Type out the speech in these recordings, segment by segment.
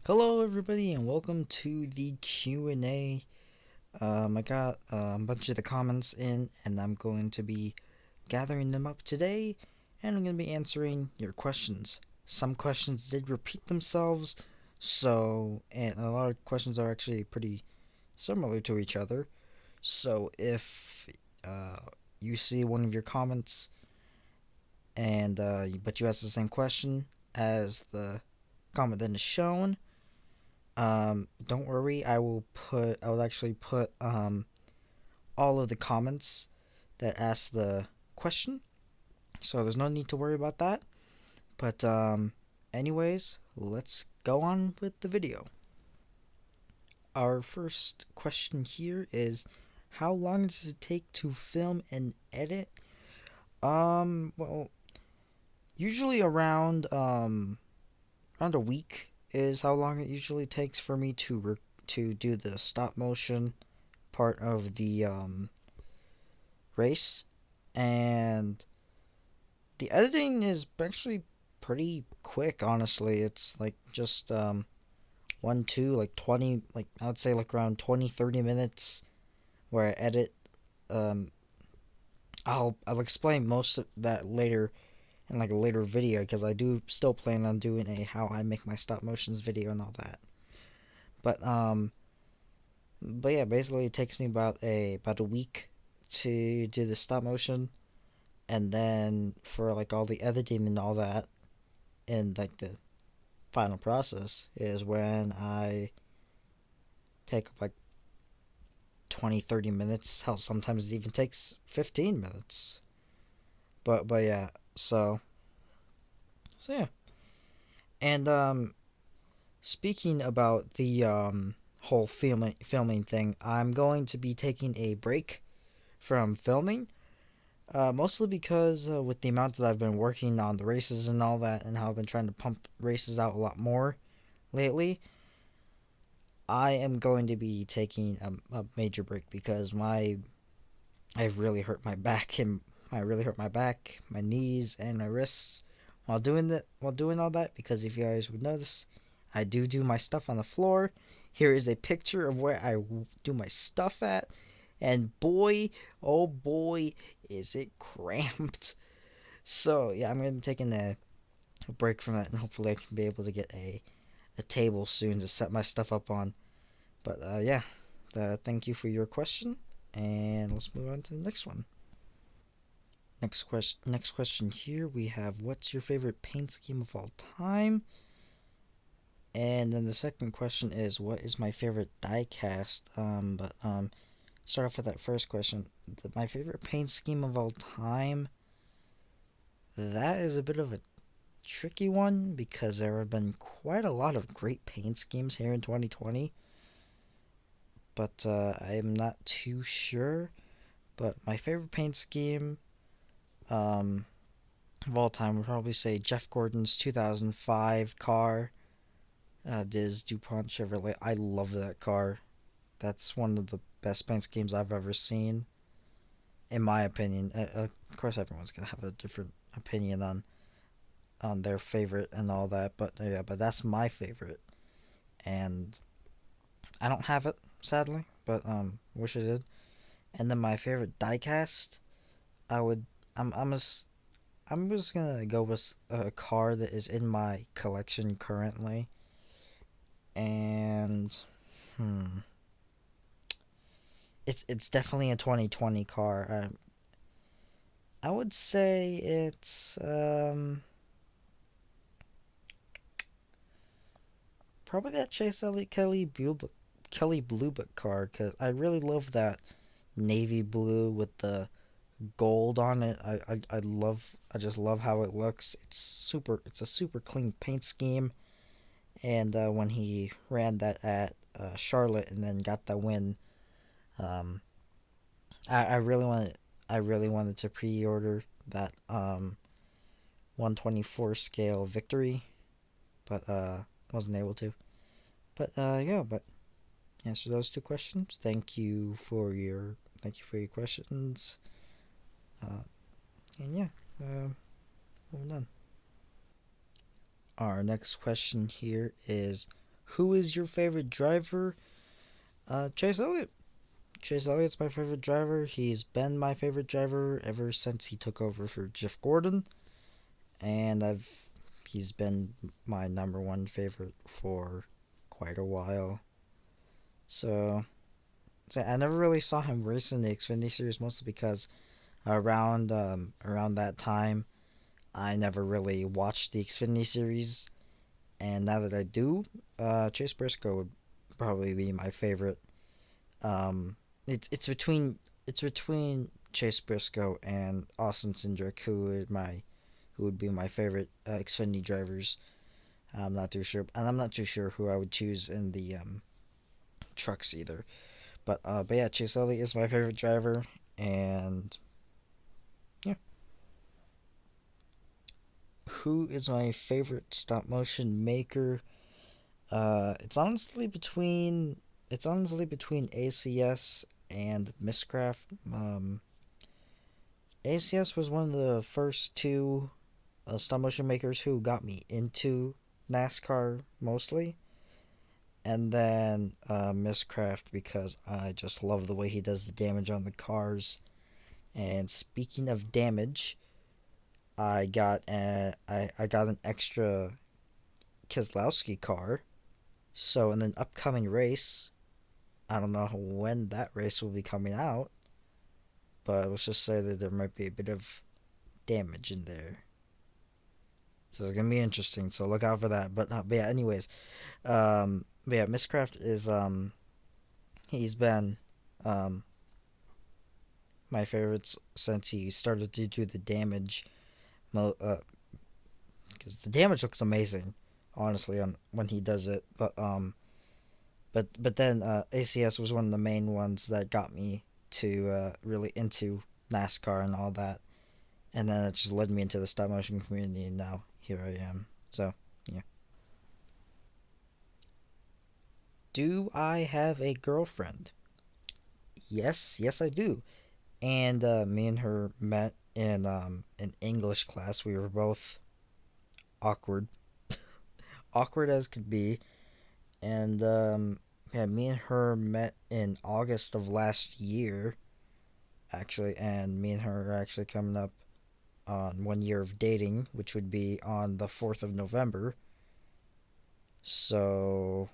Hello, everybody, and welcome to the Q&A. I got a bunch of the comments in, and I'm going to be gathering them up today, and I'm going to be answering your questions. Some questions did repeat themselves, and a lot of questions are actually pretty similar to each other. So if uh, you see one of your comments, but you ask the same question as the comment that is shown, don't worry. I will actually put all of the comments that ask the question, so there's no need to worry about that. But anyways, let's go on with the video. Our first question here is, how long does it take to film and edit? Well, usually around a week is how long it usually takes for me to do the stop motion part of the race, and the editing is actually pretty quick. Honestly, it's like just one two like 20, like I would say like around 20-30 minutes where I edit. Um, I'll explain most of that later in like a later video because I do still plan on doing a how I make my stop motions video and all that. But yeah, basically it takes me about a week to do the stop motion, and then for like all the editing and all that, and like the final process is when I take like 20-30 minutes. Hell, sometimes it even takes 15 minutes. But yeah, so yeah. And speaking about the whole filming thing, I'm going to be taking a break from filming. Mostly because with the amount that I've been working on the races and all that, and how I've been trying to pump races out a lot more lately, I am going to be taking a major break because I've really hurt my back, and I really hurt my back, my knees, and my wrists while doing all that. Because if you guys would notice, I do my stuff on the floor. Here is a picture of where I do my stuff at, and boy, oh boy, is it cramped. So yeah, I'm gonna be taking a break from that, and hopefully I can be able to get a table soon to set my stuff up on. But yeah, thank you for your question, and let's move on to the next one. Next question here we have, what's your favorite paint scheme of all time? And then the second question is, what is my favorite die cast? But start off with that first question. My favorite paint scheme of all time. That is a bit of a tricky one because there have been quite a lot of great paint schemes here in 2020, but I am not too sure. But my favorite paint scheme um, of all time would probably say Jeff Gordon's 2005 car, Diz DuPont Chevrolet. I love that car. That's one of the best paint schemes I've ever seen, in my opinion. Of course, everyone's gonna have a different opinion on their favorite and all that, but yeah, but that's my favorite, and I don't have it sadly, but wish I did. And then my favorite diecast, I would I'm I'm just gonna go with a car that is in my collection currently, and hmm, it's definitely a 2020 car. I would say it's probably that Chase Elliott Kelly Blue Book car, because I really love that navy blue with the gold on it. I just love how it looks. It's a super clean paint scheme. And when he ran that at Charlotte and then got the win, um, I really wanted to pre-order that 124 scale victory, but wasn't able to. But yeah, but answer those two questions. Thank you for your questions. Uh, and yeah, uh, moving on. Our next question here is, Who is your favorite driver? Chase Elliott. Chase Elliott's my favorite driver. He's been my favorite driver ever since he took over for Jeff Gordon, and he's been my number one favorite for quite a while. So, I never really saw him race in the Xfinity Series, mostly because around that time, I never really watched the Xfinity Series, and now that I do, Chase Briscoe would probably be my favorite. Um, it's between Chase Briscoe and Austin Cindric, who would be my favorite Xfinity drivers. I'm not too sure, and I'm not too sure who I would choose in the trucks either. But yeah, Chase Elliott is my favorite driver, and yeah. Who is my favorite stop motion maker? It's honestly between ACS and Miscraft. ACS was one of the first two stop motion makers who got me into NASCAR mostly, and then Miscraft because I just love the way he does the damage on the cars. And speaking of damage, I got an extra Keselowski car. So in the upcoming race, I don't know when that race will be coming out, but let's just say that there might be a bit of damage in there. So it's gonna be interesting. So look out for that. But yeah, anyways, but yeah, Miscraft is he's been um my favorites since he started to do the damage. Because the damage looks amazing, honestly, on when he does it. But then ACS was one of the main ones that got me to really into NASCAR and all that, and then it just led me into the stop motion community, and now here I am. So yeah. Do I have a girlfriend? Yes, yes I do. And me and her met in English class. We were both awkward, awkward as could be, and yeah, me and her met in August of last year, actually, and me and her are actually coming up on 1 year of dating, which would be on the 4th of November. So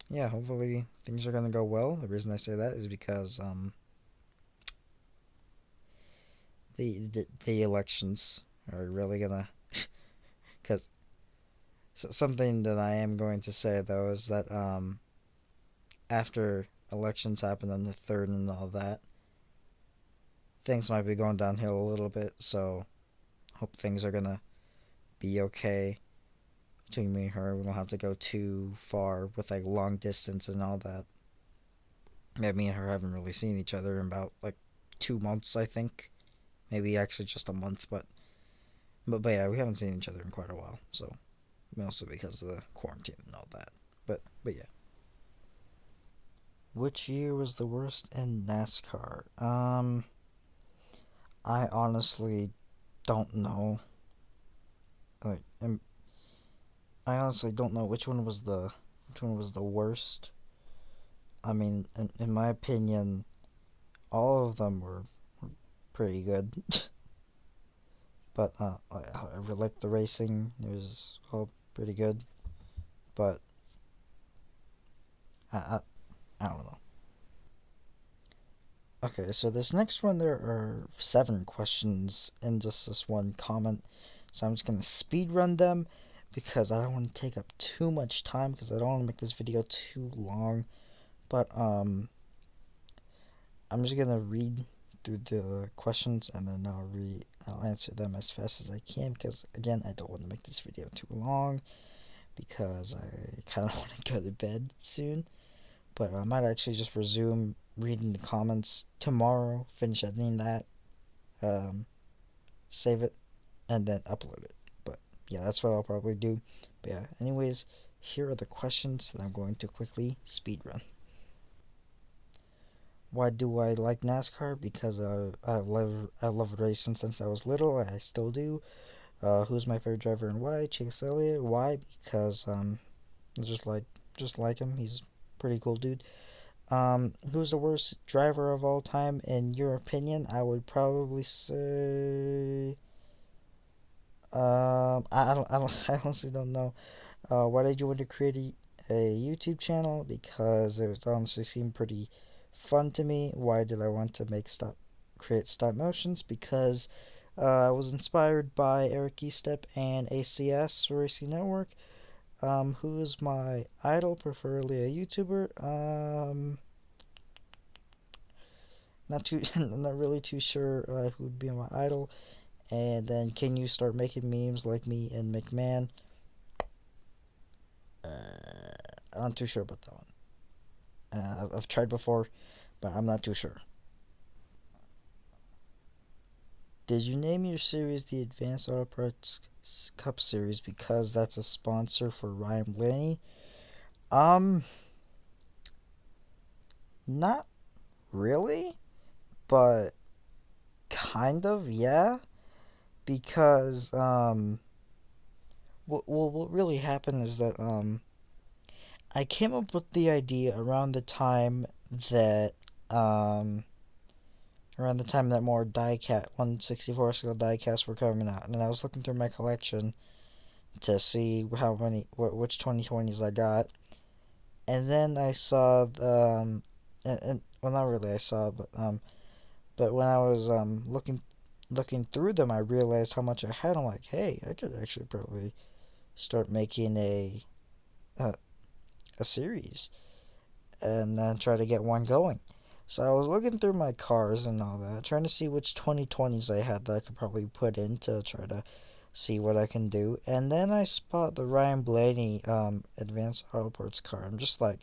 yeah, hopefully things are gonna go well. The reason I say that is because the elections are really gonna because something that I am going to say though is that after elections happen on the third and all that, things might be going downhill a little bit. So hope things are gonna be okay between me and her. We don't have to go too far with like long distance and all that. Yeah, me and her haven't really seen each other in about like 2 months, I think. Maybe actually just a month, but yeah, we haven't seen each other in quite a while. So mostly because of the quarantine and all that. But yeah. Which year was the worst in NASCAR? I honestly don't know. Like, I honestly don't know which one was the worst. I mean, in my opinion, all of them were pretty good. But I really liked the racing. It was all pretty good. But I, I, I don't know. Okay, so this next one, there are 7 questions in just this one comment. So I'm just going to speed run them because I don't want to take up too much time because I don't want to make this video too long. But I'm just going to read through the questions and then I'll answer them as fast as I can because again, I don't want to make this video too long because I kind of want to go to bed soon. But I might actually just resume reading the comments tomorrow, finish editing that, um, save it, and then upload it. But yeah, that's what I'll probably do. But yeah, anyways, here are the questions that I'm going to quickly speed run. Why do I like NASCAR? Because I've loved racing since I was little. I still do. Who's my favorite driver and why? Chase Elliott. Why? Because Just like just like him. He's a pretty cool dude. Who's the worst driver of all time in your opinion? I would probably say I honestly don't know. Why did you want to create a YouTube channel? Because it was honestly seemed pretty fun to me. Why did I want to create stop motions? Because I was inspired by Eric Estep and ACS Racing Network. Who's my idol? Preferably a YouTuber. Not too, not really too sure who'd be my idol. And then can you start making memes like me and McMahon? I'm not too sure about that one. I've tried before, but I'm not too sure. Did you name your series the Advanced Auto Parts Cup Series because that's a sponsor for Ryan Blaney? Um, Not really, but kind of, yeah. Because what really happened is that I came up with the idea that um more diecast 164 scale diecasts were coming out, and I was looking through my collection to see which 2020s I got, and then I saw and well, not really I saw, but when I was looking through them, I realized how much I had. I'm like, hey, I could actually probably start making a, a series and then try to get one going. So I was looking through my cars and all that, trying to see which 2020s I had that I could probably put in to try to see what I can do. And then I spot the Ryan Blaney Advanced Auto Parts car. I'm just like,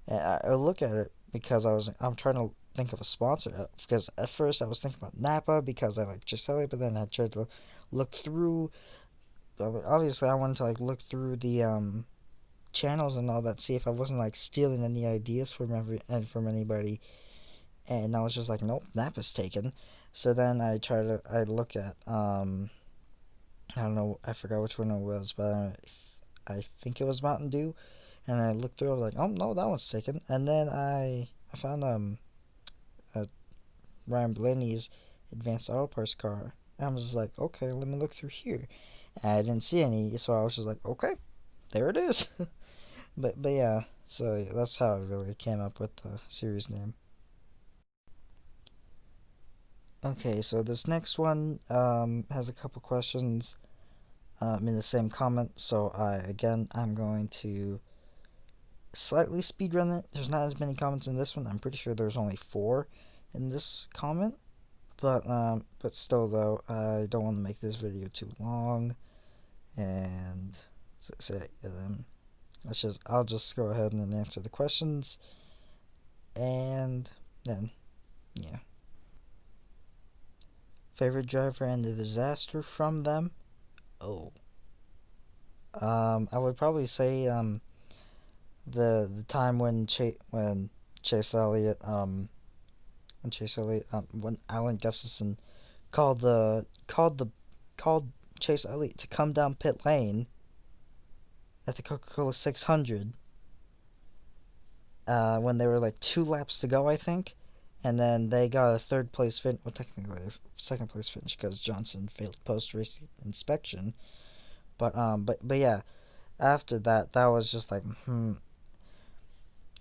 I look at it because I'm trying to think of a sponsor. Because at first I was thinking about Napa because I like Gisele, but then I tried to look through. Obviously, I wanted to like look through the channels and all that, see if I wasn't like stealing any ideas from anybody. And I was just like, nope, Napa's taken. So then I look at I don't know, I forgot which one it was, but I think it was Mountain Dew, and I looked through. I was like, oh no, that one's taken. And then I found a Ryan Blaney's Advanced Auto Parts car. And I was just like, okay, let me look through here. And I didn't see any, so I was just like, okay, there it is. But yeah, so yeah, that's how I really came up with the series name. Okay, so this next one has a couple questions in the same comment. So I'm going to slightly speedrun it. There's not as many comments in this one. I'm pretty sure there's only four in this comment. But still though, I don't want to make this video too long. And I'll just go ahead and answer the questions, and then yeah. Favorite driver and the disaster from them? Oh, I would probably say the time when Chase Elliott when Alan Jefferson called the called the called Chase Elliott to come down pit lane at the Coca-Cola 600 when there were like 2 laps to go, I think, and then they got a third place finish. Well, technically a second place finish because Johnson failed post race inspection. But yeah, after that, that was just like And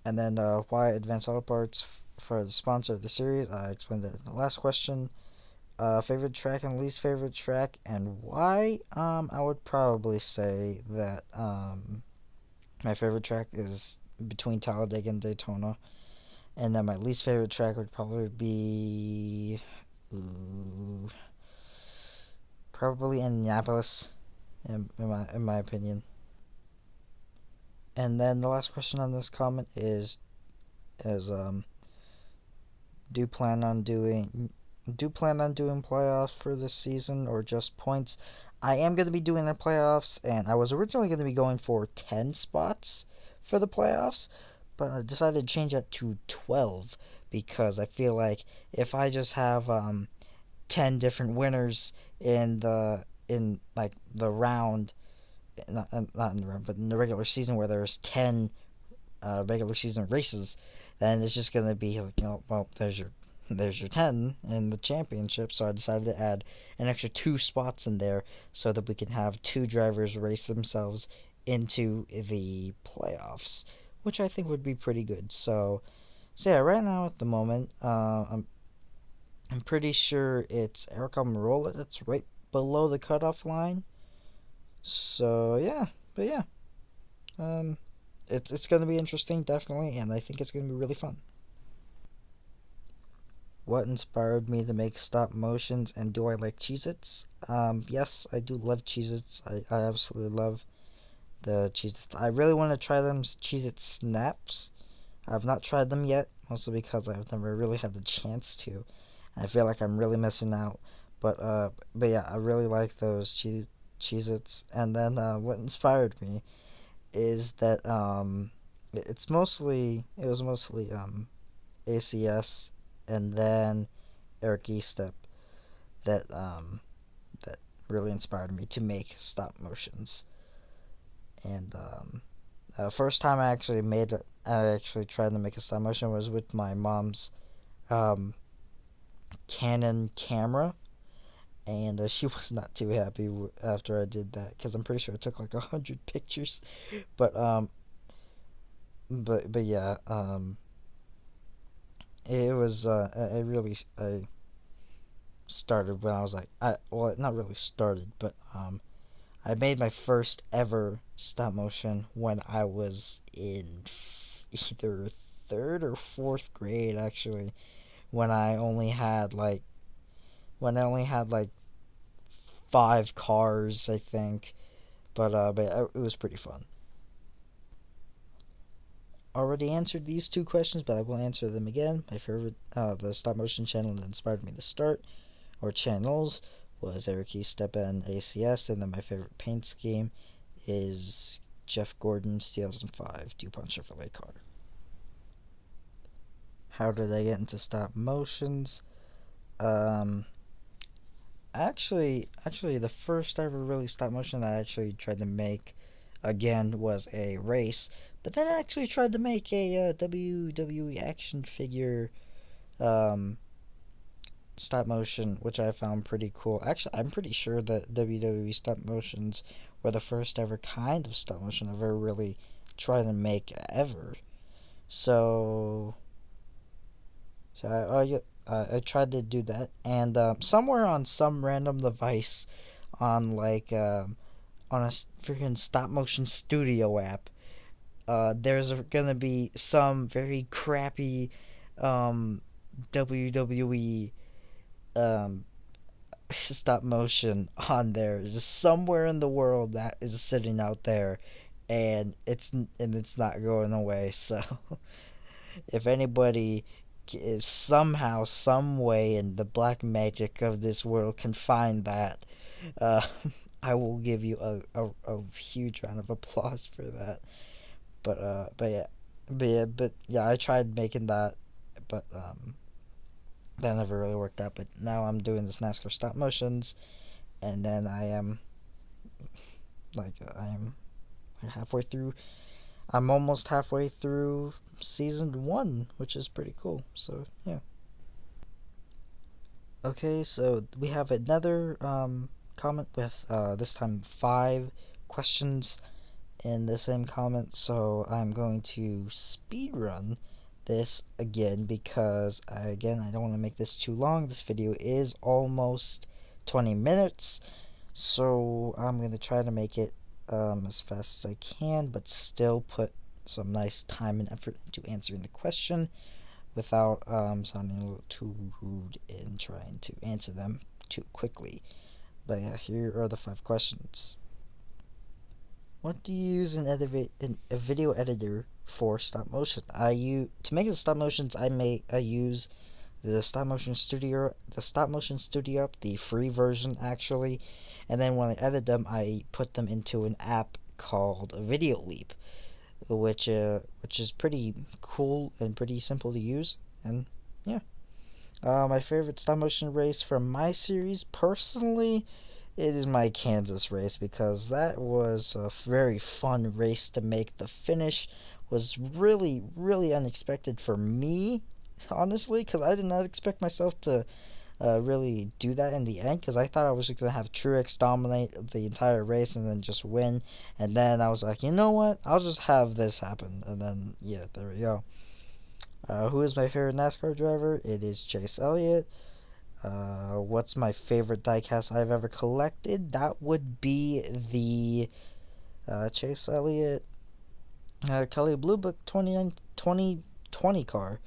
then why Advanced Auto Parts for the sponsor of the series? I explained that in the last question. Favorite track and least favorite track and why? I would probably say that my favorite track is between Talladega and Daytona, and then my least favorite track would probably be ooh, probably Indianapolis, in my opinion. And then the last question on this comment is do you plan on doing playoffs for this season or just points? I am going to be doing the playoffs, and I was originally going to be going for 10 spots for the playoffs, but I decided to change that to 12 because I feel like if I just have 10 different winners in like the round not in the run, but in the regular season where there's 10 regular season races, then it's just gonna be like, well, there's your 10 in the championship. So I decided to add an extra two spots in there so that we can have two drivers race themselves into the playoffs, which I think would be pretty good. So yeah, right now at the moment, I'm pretty sure it's Eric Almirola that's right below the cutoff line. So yeah, but yeah, um, it's gonna be interesting definitely, and I think it's gonna be really fun. What inspired me to make stop motions, and do I like Cheez-Its? Yes, I do love Cheez-Its. I absolutely love the Cheez-Its. I really want to try them Cheez-It Snaps. I've not tried them yet, mostly because I've never really had the chance to. I feel like I'm really missing out. But yeah, I really like those Cheez-Its. And then what inspired me is that it was mostly ACS and then Eric Estep that really inspired me to make stop motions. And first time I actually tried to make a stop motion was with my mom's um, Canon camera, and she was not too happy after I did that because I'm pretty sure I took like 100 pictures. But but yeah, it was I started when I was like I well not really started, but I made my first ever stop motion when I was in either third or fourth grade actually, when I only had like five cars I think, but it was pretty fun. Already answered these two questions, but I will answer them again. My favorite the stop motion channel that inspired me to start, or channels, was Eric Estep and ACS, and then my favorite paint scheme is Jeff Gordon's 2005 DuPont Chevrolet car. How did I get into stop motions? Um, actually, the first ever really stop motion that I actually tried to make, again, was a race. But then I actually tried to make a WWE action figure um, stop motion, which I found pretty cool. Actually, I'm pretty sure that WWE stop motions were the first ever kind of stop motion I've ever really tried to make ever. So, so I tried to do that, and somewhere on some random device, on on a freaking stop motion studio app, there's gonna be some very crappy um, WWE um, stop motion on there, just somewhere in the world that is sitting out there, and it's not going away. So if anybody is somehow, some way in the black magic of this world can find that, uh, I will give you a huge round of applause for that. But yeah, I tried making that, but that never really worked out. But now I'm doing this NASCAR stop motions, and then I am halfway through. I'm almost halfway through season one, which is pretty cool. So yeah. Okay, so we have another comment with this time five questions in the same comment. So I'm going to speed run this again because I don't want to make this too long. This video is almost 20 minutes, so I'm going to try to make it as fast as I can, but still put some nice time and effort into answering the question without sounding a little too rude in trying to answer them too quickly. But yeah, here are the five questions. What do you use in a video editor for stop motion? To make the stop motions. I use the stop motion studio app, the free version actually, and then when I edit them, I put them into an app called Video Leap, which is pretty cool and pretty simple to use. And yeah, my favorite stop motion race from my series personally it is my Kansas race, because that was a very fun race to make. The finish was really, really unexpected for me, honestly, because I did not expect myself to really do that in the end, because I thought I was just going to have Truex dominate the entire race and then just win. And then I was like, you know what? I'll just have this happen. And then, yeah, there we go. Who is my favorite NASCAR driver? It is Chase Elliott. What's my favorite diecast I've ever collected? That would be the Chase Elliott Kelly Blue Book 2020 car.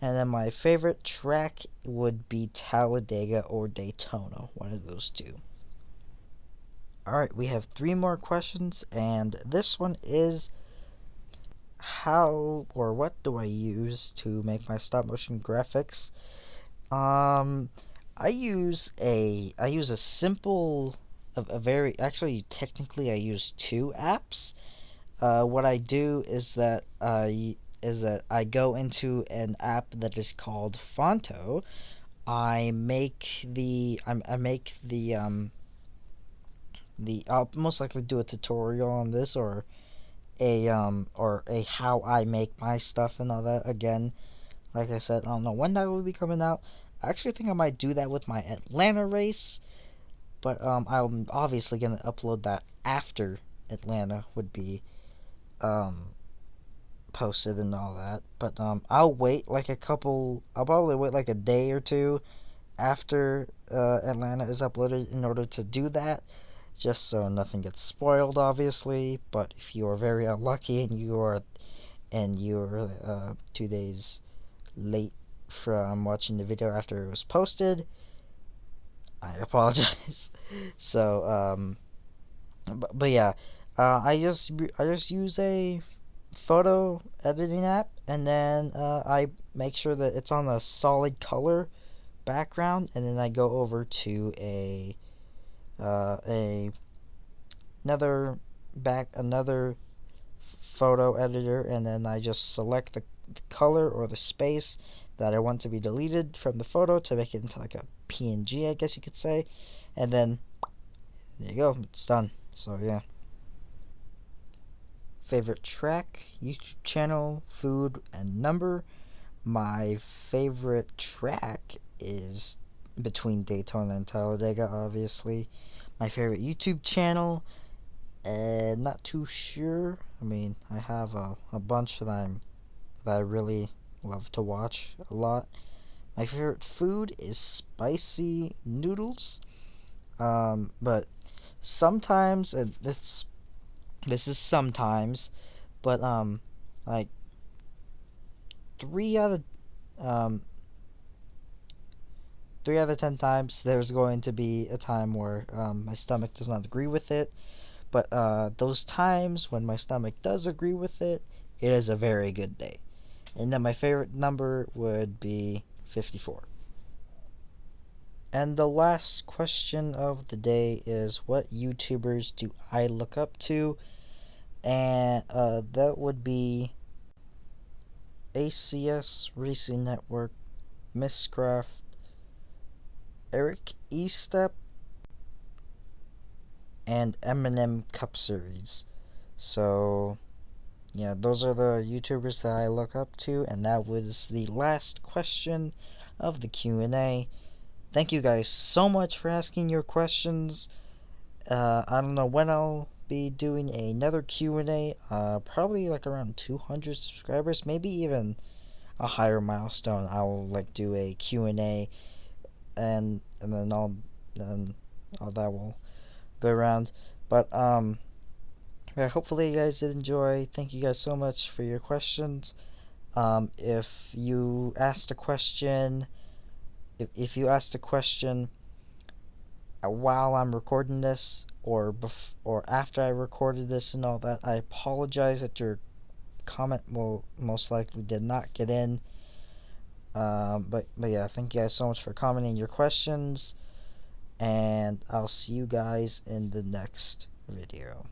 And then my favorite track would be Talladega or Daytona, one of those two. Alright, we have three more questions, and this one is, how or what do I use to make my stop motion graphics? Um, I use a simple, a very, actually technically I use two apps. What I do is that I go into an app that is called Fonto. I make the I'll most likely do a tutorial on this, or a how I make my stuff and all that. Again, like I said, I don't know when that will be coming out. I actually think I might do that with my Atlanta race, but I'm obviously gonna upload that after Atlanta would be um posted and all that. But I'll probably wait like a day or two after Atlanta is uploaded in order to do that, just so nothing gets spoiled, obviously. But if you are very unlucky and you're 2 days late from watching the video after it was posted, I apologize. So but yeah, I just use a photo editing app, and then I make sure that it's on a solid color background, and then I go over to a another photo editor, and then I just select the color or the space that I want to be deleted from the photo to make it into like a PNG, I guess you could say, and then there you go, it's done. So yeah. Favorite track, YouTube channel, food, and number. My favorite track is between Daytona and Talladega, obviously. My favorite YouTube channel, not too sure. I mean, I have a bunch that I really love to watch a lot. My favorite food is spicy noodles. But sometimes, and this is sometimes, but like three out of um 3 out of 10 times, there's going to be a time where my stomach does not agree with it. But those times when my stomach does agree with it, it is a very good day. And then my favorite number would be 54. And the last question of the day is, what YouTubers do I look up to? And that would be ACS Racing Network, Misscraft, Eric Estep, and Eminem Cup Series. So yeah, those are the YouTubers that I look up to, and that was the last question of the Q&A. Thank you guys so much for asking your questions. I don't know when I'll be doing another Q&A. Probably like around 200 subscribers, maybe even a higher milestone. I will like do a Q&A, and then all that will go around. But yeah, hopefully you guys did enjoy. Thank you guys so much for your questions. If you asked a question, if you asked a question while I'm recording this, or after I recorded this and all that, I apologize that your comment will most likely did not get in. But yeah, thank you guys so much for commenting your questions, and I'll see you guys in the next video.